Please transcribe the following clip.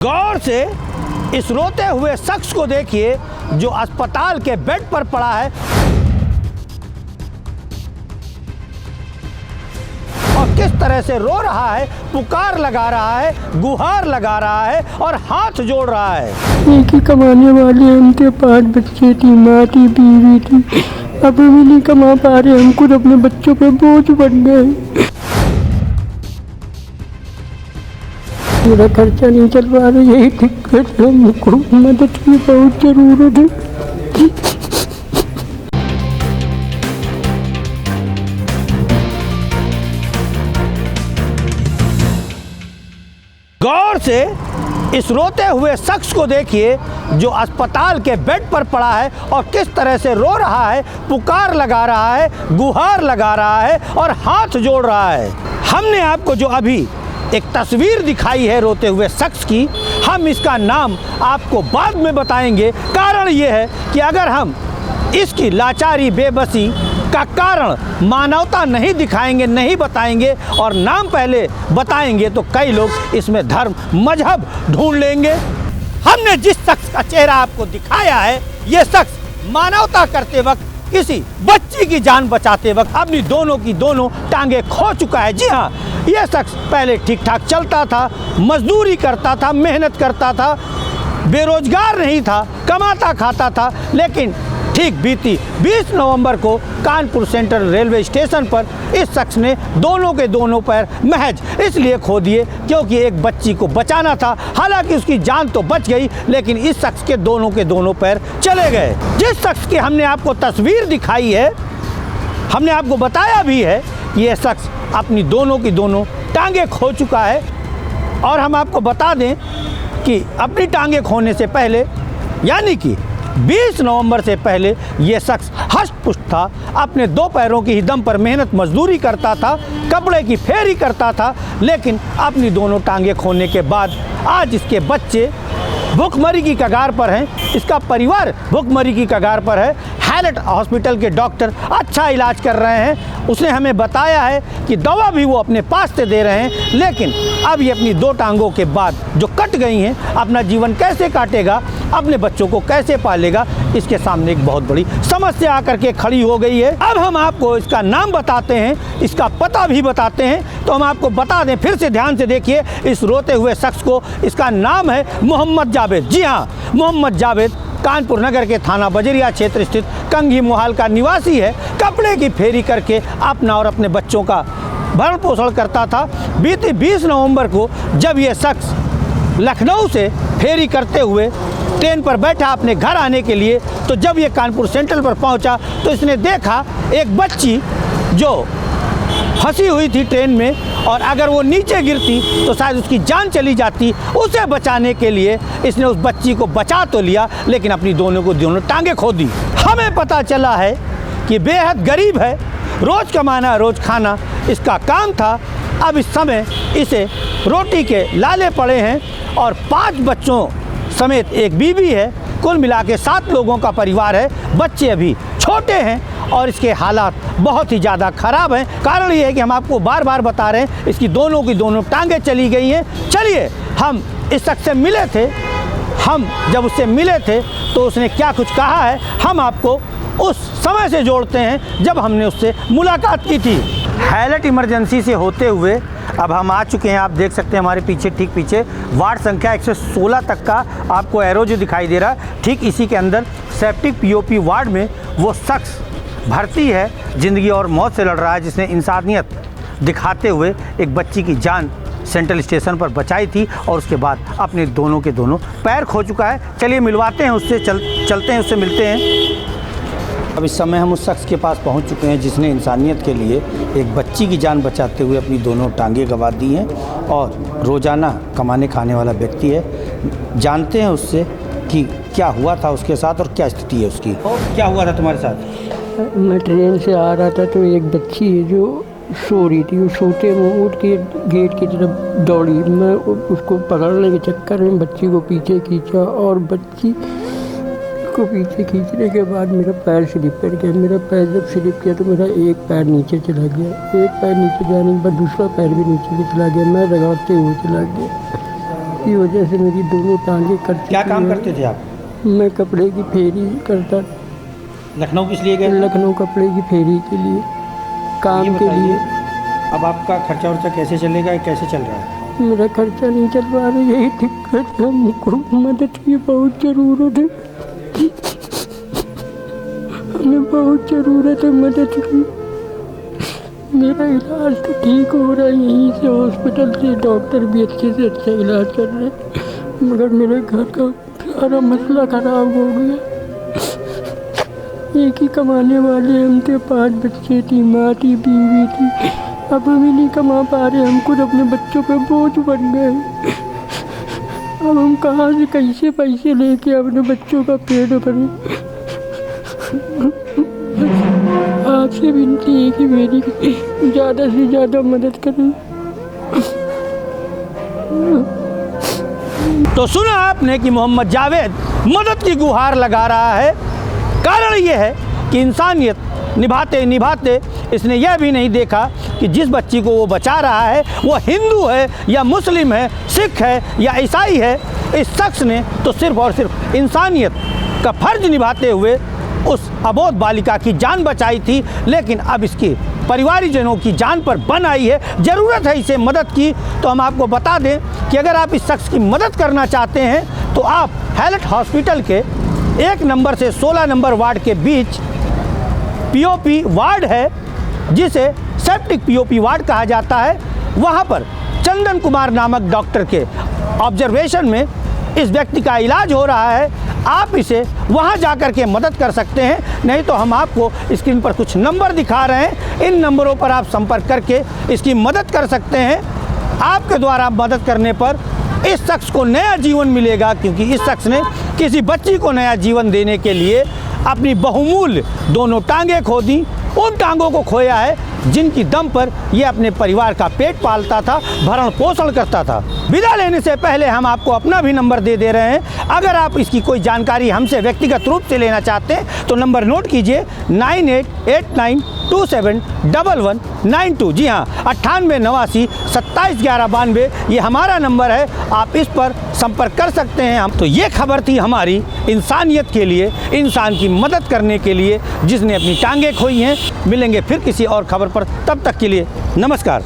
गौर से इस रोते हुए शख्स को देखिए जो अस्पताल के बेड पर पड़ा है और किस तरह से रो रहा है, पुकार लगा रहा है, गुहार लगा रहा है और हाथ जोड़ रहा है। एक ही कमाने वाले, उनके 5 बच्चे थी, माँ थी, बीवी थी, अब भी नहीं कमा पा रहे, हम खुद अपने बच्चों पे बोझ बन गए। मेरा खर्चा नहीं चल पा रहा, यही दिक्कत है, हमको मदद की बहुत जरूरत है। गौर से इस रोते हुए शख्स को देखिए जो अस्पताल के बेड पर पड़ा है और किस तरह से रो रहा है, पुकार लगा रहा है, गुहार लगा रहा है और हाथ जोड़ रहा है। हमने आपको जो अभी एक तस्वीर दिखाई है रोते हुए शख्स की, हम इसका नाम आपको बाद में बताएंगे। कारण ये है कि अगर हम इसकी लाचारी, बेबसी का कारण मानवता नहीं दिखाएंगे, नहीं बताएंगे और नाम पहले बताएंगे तो कई लोग इसमें धर्म, मजहब ढूंढ लेंगे। हमने जिस शख्स का चेहरा आपको दिखाया है, ये शख्स मानवता करते वक्त, किसी बच्ची की जान बचाते वक्त अपनी दोनों की दोनों टांगे खो चुका है। जी हाँ, यह शख्स पहले ठीक ठाक चलता था, मजदूरी करता था, मेहनत करता था, बेरोजगार नहीं था, कमाता खाता था, लेकिन ठीक बीती 20 नवंबर को कानपुर सेंट्रल रेलवे स्टेशन पर इस शख्स ने दोनों के दोनों पैर महज इसलिए खो दिए क्योंकि एक बच्ची को बचाना था। हालांकि उसकी जान तो बच गई, लेकिन इस शख्स के दोनों पैर चले गए। जिस शख्स की हमने आपको तस्वीर दिखाई है, हमने आपको बताया भी है कि यह शख्स अपनी दोनों की दोनों टांगे खो चुका है। और हम आपको बता दें कि अपनी टांगे खोने से पहले, यानी कि 20 नवंबर से पहले यह शख्स हष्ट-पुष्ट था, अपने 2 पैरों की ही दम पर मेहनत मजदूरी करता था, कपड़े की फेरी करता था, लेकिन अपनी दोनों टांगे खोने के बाद आज इसके बच्चे भूखमरी की कगार पर हैं, इसका परिवार भूखमरी की कगार पर है। हैलेट हॉस्पिटल के डॉक्टर अच्छा इलाज कर रहे हैं। उसने हमें बताया है कि दवा भी वो अपने पास से दे रहे हैं, लेकिन अब ये अपनी 2 टांगों के बाद जो कट गई हैं, अपना जीवन कैसे काटेगा, अपने बच्चों को कैसे पालेगा, इसके सामने एक बहुत बड़ी समस्या आकर के खड़ी हो गई है। अब हम आपको इसका नाम बताते हैं, इसका पता भी बताते हैं। तो हम आपको बता दें, फिर से ध्यान से देखिए इस रोते हुए शख्स को। इसका नाम है मोहम्मद जावेद। जी हाँ, मोहम्मद जावेद कानपुर नगर के थाना बजरिया क्षेत्र स्थित कंघी मोहाल का निवासी है। कपड़े की फेरी करके अपना और अपने बच्चों का भरण पोषण करता था। बीते 20 नवंबर को जब यह शख्स लखनऊ से फेरी करते हुए ट्रेन पर बैठा अपने घर आने के लिए, तो जब ये कानपुर सेंट्रल पर पहुंचा तो इसने देखा एक बच्ची जो फंसी हुई थी ट्रेन में, और अगर वो नीचे गिरती तो शायद उसकी जान चली जाती। उसे बचाने के लिए इसने उस बच्ची को बचा तो लिया, लेकिन अपनी दोनों को दोनों टांगे खो दी। हमें पता चला है कि बेहद गरीब है, रोज़ कमाना रोज़ खाना इसका काम था। अब इस समय इसे रोटी के लाले पड़े हैं और 5 बच्चों समेत एक बीवी है। कुल मिला के 7 लोगों का परिवार है। बच्चे अभी छोटे हैं और इसके हालात बहुत ही ज़्यादा ख़राब हैं। कारण ये है कि हम आपको बार बार बता रहे हैं, इसकी दोनों की दोनों टांगें चली गई हैं। चलिए, हम इस शख्स से मिले थे। हम जब उससे मिले थे तो उसने क्या कुछ कहा है, हम आपको उस समय से जोड़ते हैं जब हमने उससे मुलाकात की थी। हैलेट इमरजेंसी से होते हुए अब हम आ चुके हैं। आप देख सकते हैं हमारे पीछे, ठीक पीछे वार्ड संख्या 116 तक का आपको एरो जो दिखाई दे रहा है, ठीक इसी के अंदर सेप्टिक पीओपी वार्ड में वो शख्स भर्ती है, ज़िंदगी और मौत से लड़ रहा है, जिसने इंसानियत दिखाते हुए एक बच्ची की जान सेंट्रल स्टेशन पर बचाई थी और उसके बाद अपने दोनों के दोनों पैर खो चुका है। चलिए मिलवाते हैं उससे, चलते हैं उससे, मिलते हैं। अब इस समय हम उस शख्स के पास पहुंच चुके हैं जिसने इंसानियत के लिए एक बच्ची की जान बचाते हुए अपनी दोनों टांगें गंवा दी हैं और रोज़ाना कमाने खाने वाला व्यक्ति है। जानते हैं उससे कि क्या हुआ था उसके साथ और क्या स्थिति है उसकी। क्या हुआ था तुम्हारे साथ? मैं ट्रेन से आ रहा था तो एक बच्ची है जो सो रही थी, वो सोते में उठ के गेट की तरफ दौड़ी। मैं उसको पकड़ने के चक्कर में बच्ची को पीछे खींचा और बच्ची को पीछे खींचने के बाद मेरा पैर स्लिप कर गया। मेरा पैर जब स्लिप किया तो मेरा एक पैर नीचे चला गया। एक पैर नीचे जाने के बाद दूसरा पैर भी नीचे चला गया। मैं रगड़ते हुए चला गया। इसकी वजह से मेरी दोनों टांगें कट चुकी क्या काम हैं। करते थे आप? मैं कपड़े की फेरी करता, लखनऊ किस लिए गए? लखनऊ कपड़े की फेरी के लिए, ये काम के बताइए, लिए। अब आपका खर्चा वर्चा कैसे चलेगा, कैसे चल रहा है? मेरा खर्चा नहीं चल पा रहा, यही दिक्कत है। हमको मदद की बहुत ज़रूरत है, हमें बहुत ज़रूरत है मदद की। मेरा इलाज तो ठीक हो रहा है यहीं से, हॉस्पिटल से, डॉक्टर भी अच्छे से अच्छा इलाज कर रहे हैं, मगर मेरे घर का सारा मसला ख़राब हो गया। एक ही कमाने वाले हम थे, 5 बच्चे थी, माँ थी, बीवी थी। अब हम ही नहीं कमा पा रहे, हम खुद अपने बच्चों पे बोझ बन गए। अब हम कहाँ से कैसे पैसे लेके अपने बच्चों का पेट भरें। आपसे विनती है कि मेरी ज़्यादा से ज़्यादा मदद करें। तो सुना आपने कि मोहम्मद जावेद मदद की गुहार लगा रहा है। कारण ये है कि इंसानियत निभाते निभाते इसने यह भी नहीं देखा कि जिस बच्ची को वो बचा रहा है वो हिंदू है या मुस्लिम है, सिख है या ईसाई है। इस शख्स ने तो सिर्फ और सिर्फ इंसानियत का फर्ज निभाते हुए उस अबोध बालिका की जान बचाई थी, लेकिन अब इसकी परिवारजनों की जान पर बन आई है। ज़रूरत है इसे मदद की। तो हम आपको बता दें कि अगर आप इस शख्स की मदद करना चाहते हैं तो आप हैलट हॉस्पिटल के 1 नंबर से 16 नंबर वार्ड के बीच पीओपी वार्ड है, जिसे सेप्टिक पीओपी वार्ड कहा जाता है, वहाँ पर चंदन कुमार नामक डॉक्टर के ऑब्जर्वेशन में इस व्यक्ति का इलाज हो रहा है। आप इसे वहाँ जाकर के मदद कर सकते हैं, नहीं तो हम आपको स्क्रीन पर कुछ नंबर दिखा रहे हैं, इन नंबरों पर आप संपर्क करके इसकी मदद कर सकते हैं। आपके द्वारा मदद करने पर इस शख्स को नया जीवन मिलेगा, क्योंकि इस शख्स ने किसी बच्ची को नया जीवन देने के लिए अपनी बहुमूल्य दोनों टांगें खो दी। उन टांगों को खोया है जिनकी दम पर यह अपने परिवार का पेट पालता था, भरण पोषण करता था। विदा लेने से पहले हम आपको अपना भी नंबर दे रहे हैं। अगर आप इसकी कोई जानकारी हमसे व्यक्तिगत रूप से लेना चाहते हैं तो नंबर नोट कीजिए 9889271192। जी हाँ, 9889 271192 ये हमारा नंबर है, आप इस पर संपर्क कर सकते हैं। हम तो ये खबर थी हमारी इंसानियत के लिए, इंसान की मदद करने के लिए, जिसने अपनी टांगें खोई हैं। मिलेंगे फिर किसी और खबर पर, तब तक के लिए नमस्कार।